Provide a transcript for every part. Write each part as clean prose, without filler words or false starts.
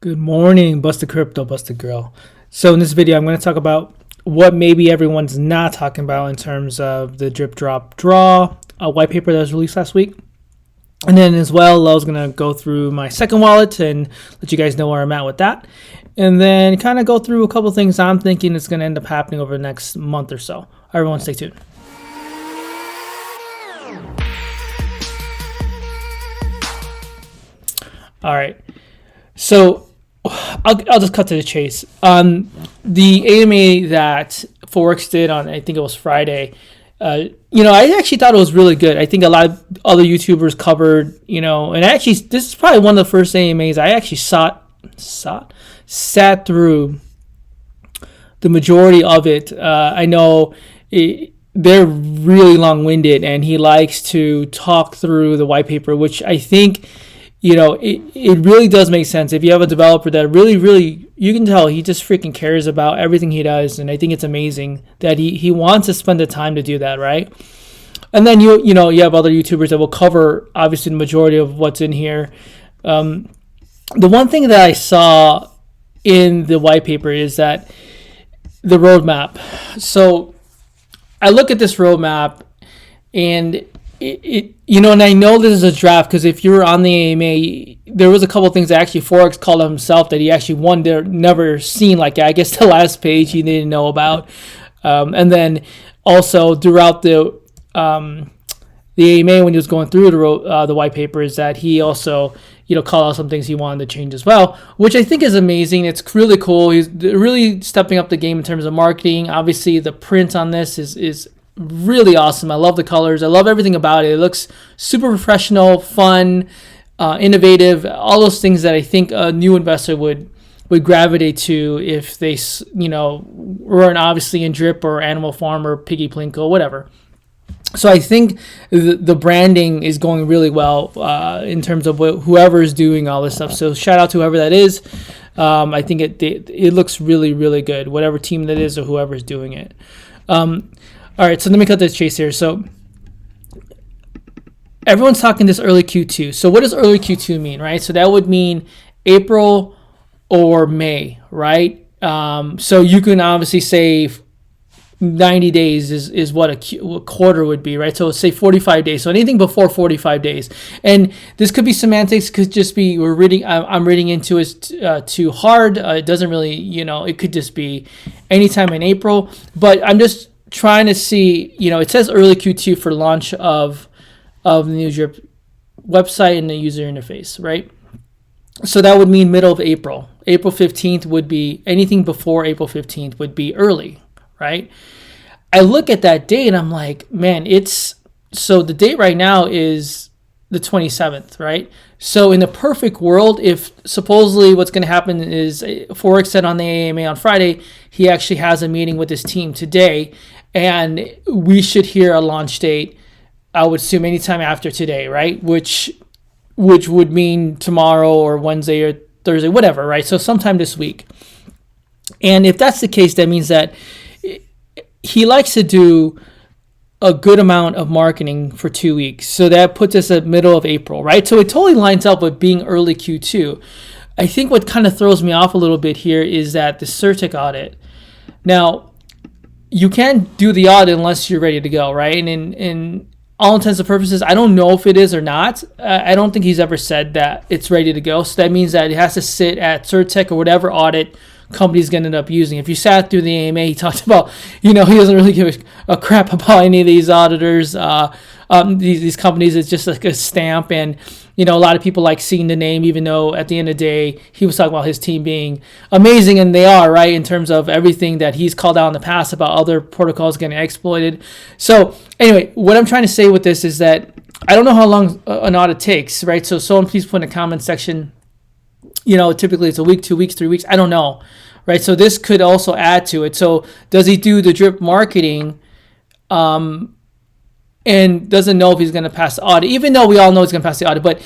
Good morning, Busta-Grill. So in this video, I'm going to talk about what maybe everyone's not talking about in terms of the drip drop draw white paper that was released last week. And then as well, I was going to go through my second wallet and let you guys know where I'm at with that. And then kind of go through a couple of things I'm thinking is going to end up happening over the next month or so. Everyone stay tuned. All right. So I'll just cut to the chase. The AMA that Forex did on, I think it was Friday, I actually thought it was really good. I think a lot of other YouTubers covered, and actually this is probably one of the first AMAs I actually sat through the majority of it. I know they're really long-winded, and he likes to talk through the white paper, which I think it really does make sense. If you have a developer that really, you can tell he just freaking cares about everything he does. And I think it's amazing that he wants to spend the time to do that, right? And then you have other YouTubers that will cover, obviously, the majority of what's in here. The one thing that I saw in the white paper is that the roadmap. So I look at this roadmap and and I know this is a draft because if you were on the AMA, there was a couple of things that actually Forex called himself that he actually never seen. Like I guess the last page he didn't know about, and then also throughout the AMA when he was going through the white paper is that he also called out some things he wanted to change as well, which I think is amazing. It's really cool. He's really stepping up the game in terms of marketing. Obviously, the print on this is really awesome. I love the colors. I love everything about it. It looks super professional, fun, innovative, all those things that I think a new investor would gravitate to if they, weren't obviously in Drip or Animal Farm or Piggy Plinko, whatever. So I think the branding is going really well in terms of whoever is doing all this stuff. So shout out to whoever that is. I think it looks really, really good, whatever team that is or whoever's doing it. All right, so let me cut this chase here. So everyone's talking this early Q2. So what does early Q2 mean, right? So that would mean April or May, right? So you can obviously say 90 days is what a quarter would be, right? So say 45 days. So anything before 45 days. And this could be semantics, could just be I'm reading into it too hard. It doesn't really, it could just be anytime in April. But I'm just trying to see, it says early Q2 for launch of the new Drip website and the user interface, right? So that would mean middle of April. April 15th would be, anything before April 15th would be early, right? I look at that date and I'm like, man, so the date right now is the 27th, right? So in the perfect world, if supposedly what's going to happen is Forex said on the AMA on Friday, he actually has a meeting with his team today, and we should hear a launch date, I would assume anytime after today, right? Which would mean tomorrow or Wednesday or Thursday, whatever, right? So sometime this week. And if that's the case, that means that he likes to do a good amount of marketing for 2 weeks. So that puts us at middle of April, right? So it totally lines up with being early Q2. I think what kind of throws me off a little bit here is that the CertTech audit. Now, you can't do the audit unless you're ready to go, right? And in all intents and purposes, I don't know if it is or not. I don't think he's ever said that it's ready to go. So that means that it has to sit at CertTech or whatever audit company's going to end up using. If you sat through the AMA, he talked about, he doesn't really give a crap about any of these auditors, these companies. It's just like a stamp. And, a lot of people like seeing the name, even though at the end of the day, he was talking about his team being amazing, and they are, right, in terms of everything that he's called out in the past about other protocols getting exploited. So anyway, what I'm trying to say with this is that I don't know how long an audit takes, right? So someone please put in the comment section, typically it's a week, 2 weeks, 3 weeks. I don't know, right? So this could also add to it. So does he do the drip marketing and doesn't know if he's going to pass the audit, even though we all know he's going to pass the audit? But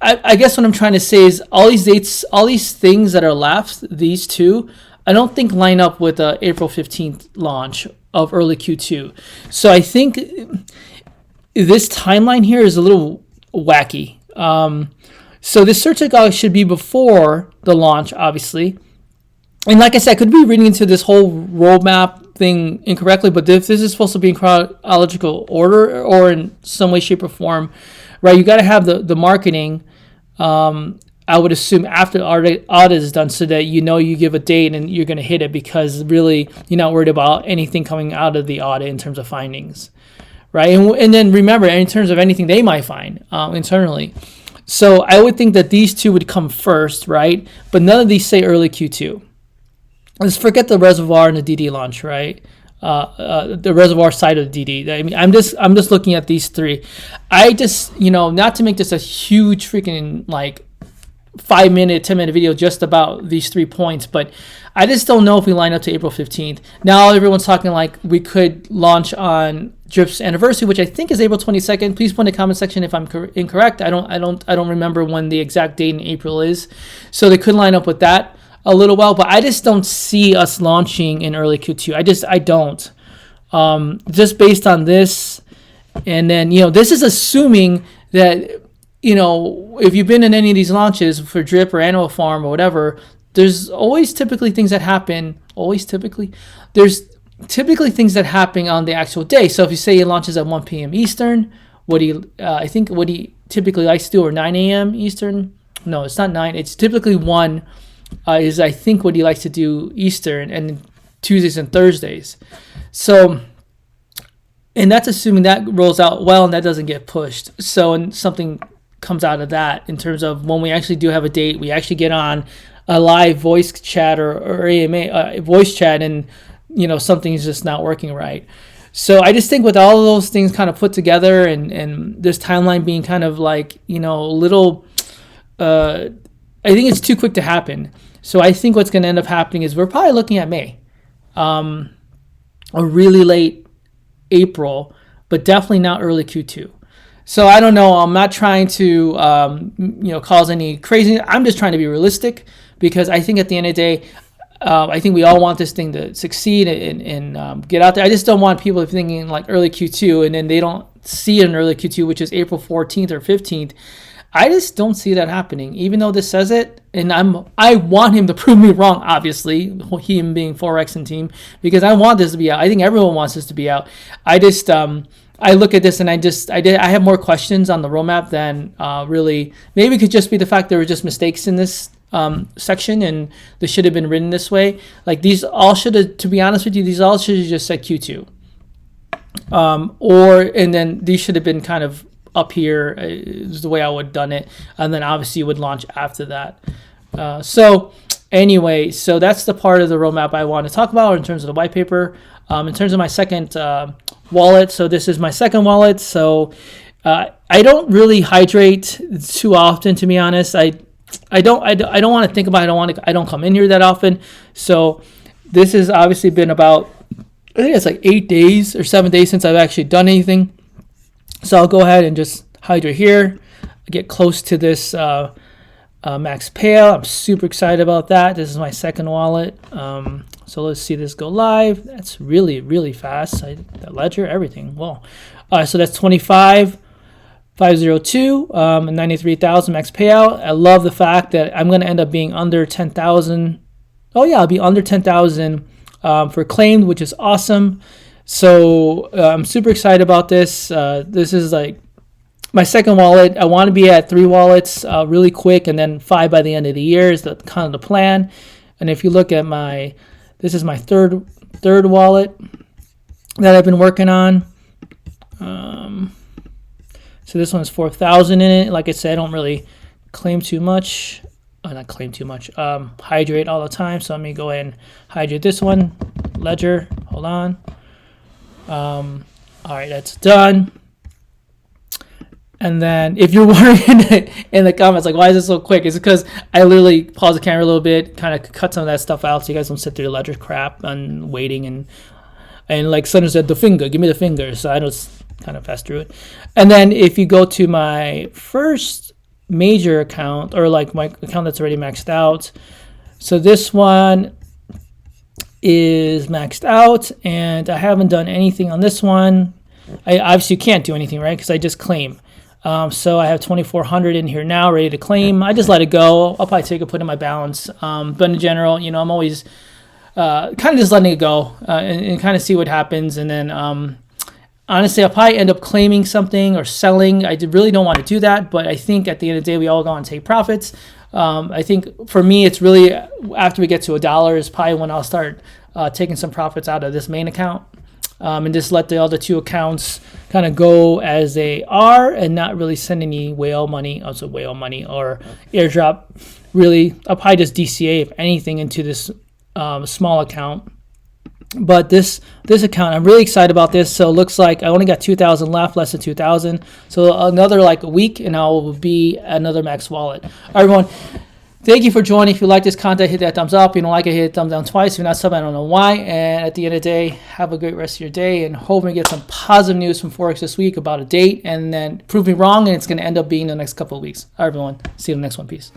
I guess what I'm trying to say is all these dates, all these things that are left, these two, I don't think line up with the April 15th launch of early Q2. So I think this timeline here is a little wacky. So this search log should be before the launch, obviously. And like I said, I could be reading into this whole roadmap thing incorrectly, but if this is supposed to be in chronological order or in some way, shape, or form, right, you got to have the marketing, I would assume, after the audit is done, so that you give a date and you're going to hit it, because really you're not worried about anything coming out of the audit in terms of findings, right? And then remember, in terms of anything they might find internally. So I would think that these two would come first, right? But none of these say early Q2. Let's forget the reservoir and the DD launch, right? The reservoir side of the DD. I mean, I'm just looking at these three. I just, not to make this a huge freaking 5-minute, 10-minute video just about these 3 points, but I just don't know if we line up to April 15th. Now everyone's talking like we could launch on Drip's anniversary, which I think is April 22nd. Please put in the comment section if I'm incorrect. I don't remember when the exact date in April is. So they could line up with that a little while, but I just don't see us launching in early Q2. I don't. Just based on this, and then this is assuming that if you've been in any of these launches for Drip or Animal Farm or whatever, there's always typically things that happen. There's typically things that happen on the actual day. So if you say it launches at 1 p.m. Eastern, what he typically likes to do, or 9 a.m. Eastern. No, it's not 9. It's typically 1. Is I think what he likes to do Eastern, and Tuesdays and Thursdays. So, and that's assuming that rolls out well and that doesn't get pushed. So, and something comes out of that in terms of when we actually do have a date, we actually get on a live voice chat or AMA voice chat, and something's just not working right. So I just think with all of those things kind of put together, and this timeline being kind of a little, I think it's too quick to happen. So I think what's going to end up happening is we're probably looking at May, a really late April, but definitely not early Q2. So I don't know. I'm not trying to, cause any crazy. I'm just trying to be realistic, because I think at the end of the day, I think we all want this thing to succeed and get out there. I just don't want people thinking like early Q2 and then they don't see it in early Q2, which is April 14th or 15th. I just don't see that happening, even though this says it. And I want him to prove me wrong, obviously, him being Forex and team, because I want this to be out. I think everyone wants this to be out. I just, I look at this and I have more questions on the roadmap than really. Maybe it could just be the fact there were just mistakes in this section and this should have been written this way. Like these all should have, to be honest with you, these all should have just said Q2. And then these should have been kind of up here is the way I would have done it, and then obviously you would launch after that. So anyway, so that's the part of the roadmap I want to talk about in terms of the white paper. In terms of my second wallet, so this is my second wallet. So I don't really hydrate too often, to be honest. I don't want to think about it. I don't come in here that often. So this has obviously been about, I think it's like 8 days or 7 days since I've actually done anything. So I'll go ahead and just hydrate here, get close to this max payout. I'm super excited about that. This is my second wallet. So let's see this go live. That's really, really fast. That ledger, everything. Well, so that's 25,502 and 93,000 max payout. I love the fact that I'm going to end up being under 10,000. Oh yeah, I'll be under 10,000 for claimed, which is awesome. So I'm super excited about this. This is like my second wallet. I want to be at 3 wallets really quick, and then 5 by the end of the year is the kind of the plan. And if you look at this is my third wallet that I've been working on. So this one is 4,000 in it. Like I said, I don't really claim too much. Not claim too much. Hydrate all the time. So let me go ahead and hydrate this one. Ledger. Hold on. All right, that's done. And then if you're wondering in the comments, like, why is this so quick? It's because I literally pause the camera a little bit, kind of cut some of that stuff out so you guys don't sit through the ledger crap and waiting. And like Sutter said, the finger, give me the finger. So I just kind of fast through it. And then if you go to my first major account, or like my account that's already maxed out. So this one is maxed out, and I haven't done anything on this one. I obviously can't do anything, right? Because I just claim. So I have 2,400 in here now, ready to claim. I just let it go. I'll probably take it, put it in my balance. But in general, I'm always kind of just letting it go and kind of see what happens. And then honestly, I'll probably end up claiming something or selling. I really don't want to do that, but I think at the end of the day, we all go and take profits. I think for me, it's really after we get to $1 is probably when I'll start taking some profits out of this main account and just let the other two accounts kind of go as they are and not really send any whale money or airdrop. Really, I'll probably just DCA if anything into this small account. But this account, I'm really excited about this. So it looks like I only got 2,000 left, less than 2,000. So another like a week and I'll be another max wallet. All right, everyone, thank you for joining. If you like this content, hit that thumbs up. If you don't like it, hit thumbs down twice. If you're not subbing, I don't know why. And at the end of the day, have a great rest of your day and hope we get some positive news from Forex this week about a date and then prove me wrong and it's going to end up being the next couple of weeks. All right, everyone. See you in the next one. Peace.